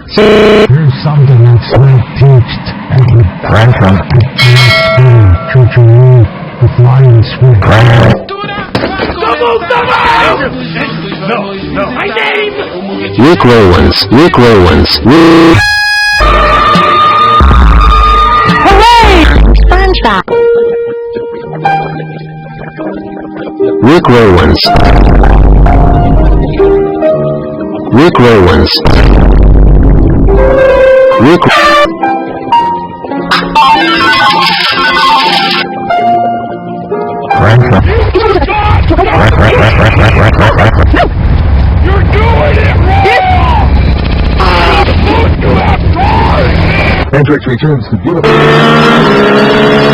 Here's something that's not teached and we Grandson. The flying squid. No, my name! Rowlands. Hooray! SpongeBob. Rowlands. Grandson. You're doing it wrong! You're supposed to have cars! Contractor returns to beautiful.